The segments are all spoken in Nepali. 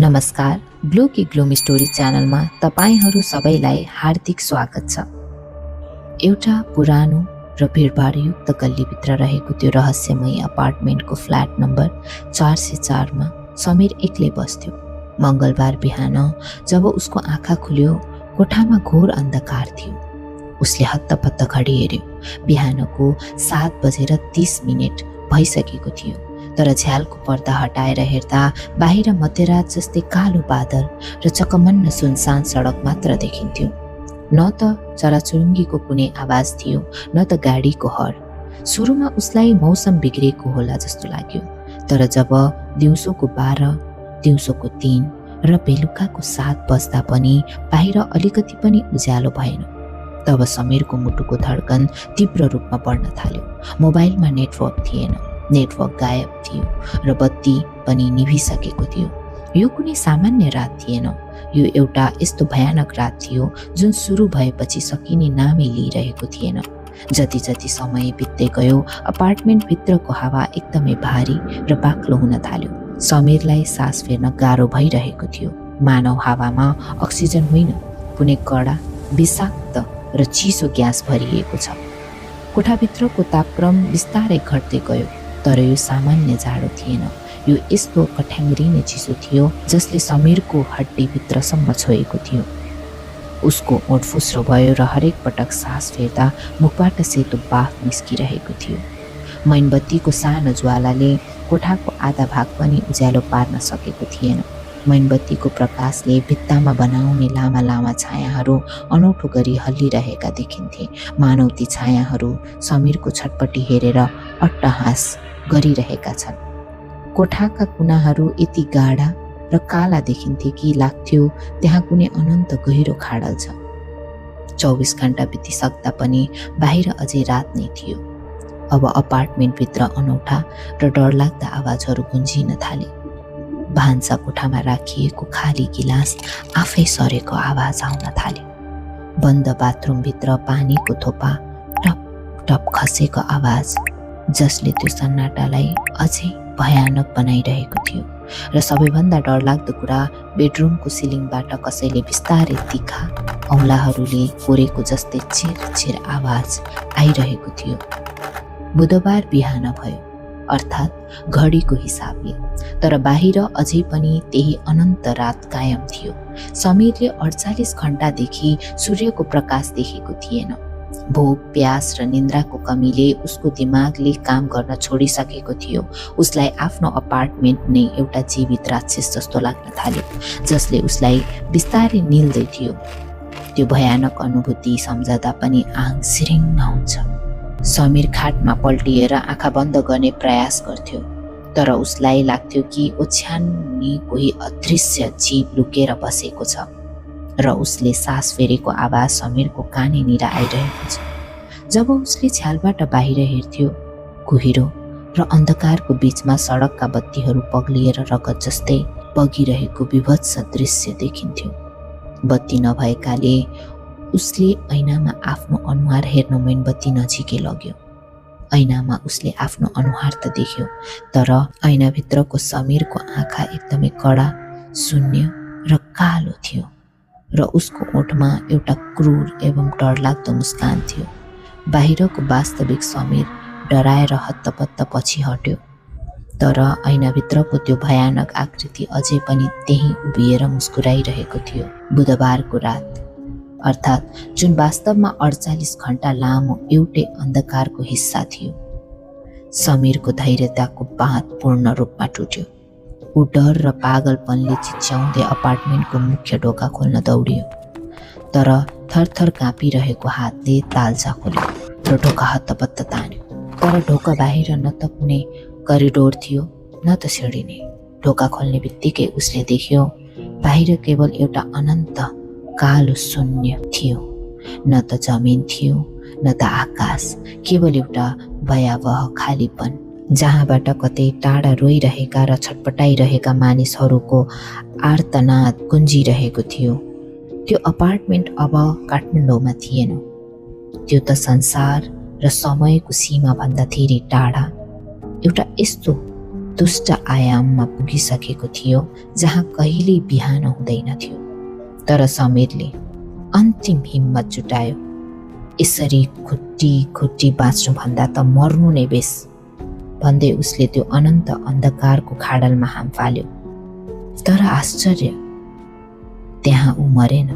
नमस्कार, ग्लो की ग्लोमी स्टोरी च्यानलमा तपाईहरू सबैलाई हार्दिक स्वागत छ। एउटा पुरानो र भिडभाडयुक्त गल्लीभित्र रहेको त्यो रहस्यमय अपार्टमेन्टको फ्ल्याट नम्बर 404 मा समीर एक्लै बस्थ्यो। मङ्गलबार बिहान जब उसको आँखा खुल्यो, कोठामा घोर अन्धकार थियो। उसले हत्तपत्त घडी हेर्यो। बिहानको 7:30 भइसकेको थियो, तर झ्यालको पर्दा हटाएर हेर्दा बाहिर मध्यरात जस्तै कालो बादल र चकमन्न सुनसान सडक मात्र देखिन्थ्यो। न त चराचुरुङ्गीको कुनै आवाज थियो, न त गाडीको हर। सुरुमा उसलाई मौसम बिग्रेको होला जस्तो लाग्यो, तर जब दिउँसोको 12, दिउँसोको 3 र बेलुकाको 7 बज्दा पनि बाहिर अलिकति पनि उज्यालो भएन, तब समीरको मुटुको धड्कन तीव्र रूपमा बढ्न थाल्यो। मोबाइलमा नेटवर्क थिएन, नेटवर्क गायब थियो र बत्ती पनि निभिसकेको थियो। यो कुनै सामान्य रात थिएन, यो एउटा यस्तो भयानक रात थियो जुन सुरु भएपछि सकिने नामै लिइरहेको थिएन। जति जति समय बित्दै गयो, अपार्टमेन्टभित्रको हावा एकदमै भारी र बाक्लो हुन थाल्यो। समीरलाई सास फेर्न गाह्रो भइरहेको थियो। मानव हावामा अक्सिजन होइन, कुनै कडा, विषाक्त र चिसो ग्यास भरिएको छ। कोठाभित्रको तापक्रम बिस्तारै घट्दै गयो, तर यो सामान्य जाडो थिएन। यो यस्तो कठ्याङ्ग्रिने चिसो थियो जसले समीरको हड्डीभित्रसम्म छोएको थियो। उसको ओठ फुस्रो भयो र हरेक पटक सास फेर्दा मुखबाट सेतो बाफ निस्किरहेको थियो। मैनबत्तीको सानो ज्वालाले कोठाको आधा भाग पनि उज्यालो पार्न सकेको थिएन। मैनबत्तीको प्रकाशले भित्तामा बनाउने लामा लामा छायाहरू अनौठो गरी हल्लिरहेका देखिन्थे। मानव ती छायाहरू समीरको छटपट्टि हेरेर अट्टहास गरिरहेका छन्। कोठाका कुनाहरू यति गाढा र काला देखिन्थे कि लाग्थ्यो त्यहाँ कुनै अनन्त गहिरो खाडल छ। 24 घण्टा बितिसक्दा पनि बाहिर अझै रात नै थियो। अब अपार्टमेन्टभित्र अनौठा र डरलाग्दा आवाजहरू गुन्जिन थाले। भान्सा कोठामा राखिएको खाली गिलास आफै सरेको आवाज आउन थाल्यो। बन्द बाथरुमभित्र पानीको थोपा टप टप खसेको आवाज, जसले त्यो सन्नाटालाई अझै भयानक बनाइरहेको थियो। र सबैभन्दा डरलाग्दो कुरा, बेडरुमको सिलिङबाट कसैले बिस्तारै तिखा औँलाहरूले कोरेको जस्तै चिर आवाज आइरहेको थियो। बुधबार बिहान भयो, अर्थात् घडीको हिसाबले, तर बाहिर अझै पनि त्यही अनन्त रात कायम थियो। समीरले 48 घण्टादेखि सूर्यको प्रकाश देखेको थिएन। भोक, प्यास र निन्द्राको कमीले उसको दिमागले काम गर्न छोडिसकेको थियो। उसलाई आफ्नो अपार्टमेन्ट नै एउटा जीवित राक्षस जस्तो लाग्न थाल्यो, जसले उसलाई बिस्तारै निल्दै थियो। त्यो भयानक अनुभूति सम्झदा पनि आङ सिरिङ्ग हुन्छ। समीर खाटमा पल्टिएर आँखा बन्द गर्ने प्रयास गर्थ्यो, तर उसलाई लाग्थ्यो कि ओछ्यानमा कोही अदृश्य जीव लुकेर बसेको छ र उसले सास फेरेको आवाज समीरको कानेनिर आइरहेको छ। जब उसले छ्यालबाट बाहिर हेर्थ्यो, कुहिरो र अन्धकारको बीचमा सडकका बत्तीहरू पग्लिएर रगत जस्तै बगिरहेको विभत्स दृश्य देखिन्थ्यो। बत्ती नभएकाले उसले ऐनामा आफ्नो अनुहार हेर्न मोमबत्ती नजिकै लग्यो। ऐनामा उसले आफ्नो अनुहार त देख्यो, तर ऐनाभित्रको समीरको आँखा एकदमै कडा, शून्य र कालो थियो, र उसको ओठमा एउटा क्रूर एवं डरलाग्दो मुस्कान थियो। बाहिरको वास्तविक समीर डराएर हत्तपत्त पछि हट्यो, तर ऐनाभित्रको त्यो भयानक आकृति अझै पनि त्यही उभिएर मुस्कुराइरहेको थियो। बुधबारको रात, अर्थात् जुन वास्तवमा 48 घण्टा लामो एउटै अन्धकारको हिस्सा थियो, समीरको धैर्यताको बाँध पूर्ण रूपमा टुट्यो। ऊ डर र पागलपनले चिच्याउँदै अपार्टमेन्टको मुख्य ढोका खोल्न दौडियो, तर थरथर काँपिरहेको हातले ताल्चा खोल्यो र ढोका हत्तपत्त तान्यो। तर ढोका बाहिर न त कुनै करिडोर थियो, न त सिँढी नै। ढोका खोल्ने बित्तिकै उसले देख्यो बाहिर केवल एउटा अनन्त कालो शून्य थियो। न त जमिन थियो, न त आकाश, केवल एउटा भयावह खालीपन, जहाँबाट कतै टाढा रोइरहेका र छटपटाइरहेका मानिसहरूको आर्तनाद गुन्जिरहेको थियो। त्यो अपार्टमेन्ट अब काठमाडौँमा थिएन, त्यो त संसार र समयको सीमाभन्दा धेरै टाढा एउटा यस्तो दुष्ट आयाममा पुगिसकेको थियो जहाँ कहिल्यै बिहान हुँदैन थियो। तर समीरले अन्तिम हिम्मत जुटायो। यसरी खुट्टी खुट्टी बाँच्नुभन्दा त मर्नु नै बेस भन्दै उसले त्यो अनन्त अन्धकारको खाडलमा हाम फाल्यो। तर आश्चर्य, त्यहाँ ऊ मरेन।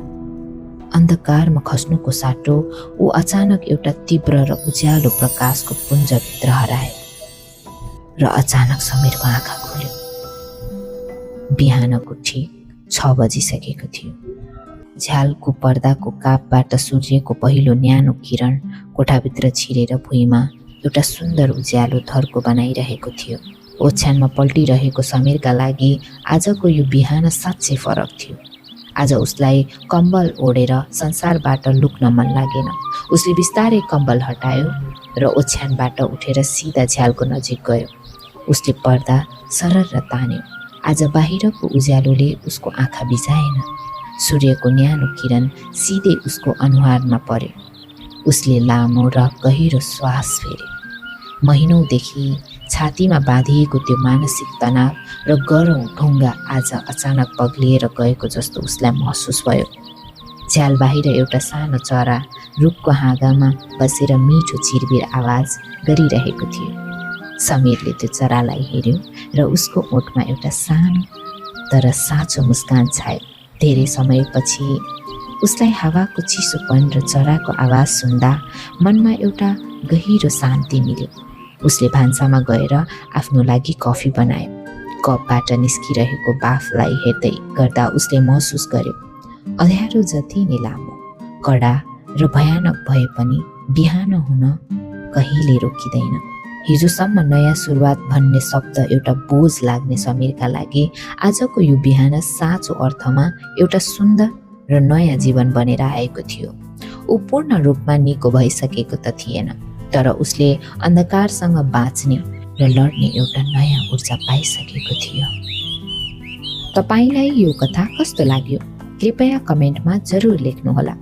अन्धकारमा खस्नुको साटो ऊ अचानक एउटा तीव्र र उज्यालो प्रकाशको पुञ्जभित्र हराए र अचानक समीरको आँखा खुल्यो। बिहानको ठिक 6 बजिसकेको थियो। झ्यालको पर्दाको कापबाट सूर्यको पहिलो न्यानो किरण कोठाभित्र छिरेर भुइँमा एउटा सुन्दर उज्यालो थर्को बनाइरहेको थियो। ओछ्यानमा पल्टिरहेको समीरका लागि आजको यो बिहान साँच्चै फरक थियो। आज उसलाई कम्बल ओढेर संसारबाट लुक्न मन लागेन। उसले बिस्तारै कम्बल हटायो र ओछ्यानबाट उठेर सिधा झ्यालको नजिक गयो। उसले पर्दा सरर तान्यो। आज बाहिरको उज्यालोले उसको आँखा बिजाएन। सूर्यको न्यानो किरण सिधै उसको अनुहारमा पर्यो। उसले लामो र गहिरो श्वास फेर्यो। महिनौदेखि छातीमा बाँधिएको त्यो मानसिक तनाव र गरौँ ढुङ्गा आज अचानक पग्लिएर गएको जस्तो उसलाई महसुस भयो। झ्याल बाहिर एउटा सानो चरा रुखको हाँगामा बसेर मिठो चिरबिर आवाज गरिरहेको थियो। समीरले त्यो चरालाई हेर्यो र उसको ओठमा एउटा सानो तर साँचो मुस्कान छायो। धेरै समयपछि उसलाई हावाको चिसोपन र चराको आवाज सुन्दा मनमा एउटा गहिरो शान्ति मिल्यो। उसले भान्सामा गएर आफ्नो लागि कफी बनायो। कपबाट निस्किरहेको बाफलाई हेर्दै गर्दा उसले महसुस गर्यो, अँध्यारो जति नै लामो, कडा र भयानक भए पनि बिहान हुन कहिले रोकिँदैन। हिजोसम्म नयाँ सुरुवात भन्ने शब्द एउटा बोझ लाग्ने समीरका लागि आजको यो बिहान साँचो अर्थमा एउटा सुन्दर र नयाँ जीवन बनेर आएको थियो। ऊ पूर्ण रूपमा निको भइसकेको त थिएन, तर उसले अन्धकारसँग बाँच्ने र लड्ने एउटा नयाँ ऊर्जा पाइसकेको थियो। तपाईलाई यो कथा कस्तो लाग्यो? कृपया कमेन्टमा जरुर लेख्नुहोला।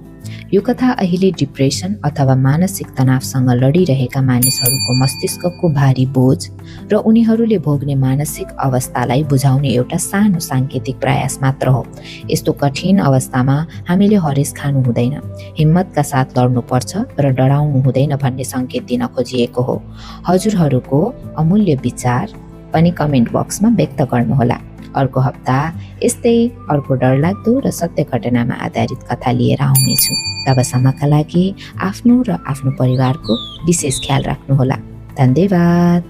यो कथा अहिले डिप्रेसन अथवा मानसिक तनावसँग लडिरहेका मानिसहरूको मस्तिष्कको भारी बोझ र उनीहरूले भोग्ने मानसिक अवस्थालाई बुझाउने एउटा सानो साङ्केतिक प्रयास मात्र हो। यस्तो कठिन अवस्थामा हामीले हरेस खानु हुँदैन, हिम्मतका साथ लड्नुपर्छ र डराउनु हुँदैन भन्ने सङ्केत दिन खोजिएको हो। हजुरहरूको अमूल्य विचार पनि कमेन्ट बक्समा व्यक्त गर्नुहोला। अर्को हप्ता यस्तै अर्को डरलाग्दो र सत्य घटनामा आधारित कथा लिएर आउनेछु। तबसम्मका लागि आफ्नो र आफ्नो परिवारको विशेष ख्याल राख्नुहोला। धन्यवाद।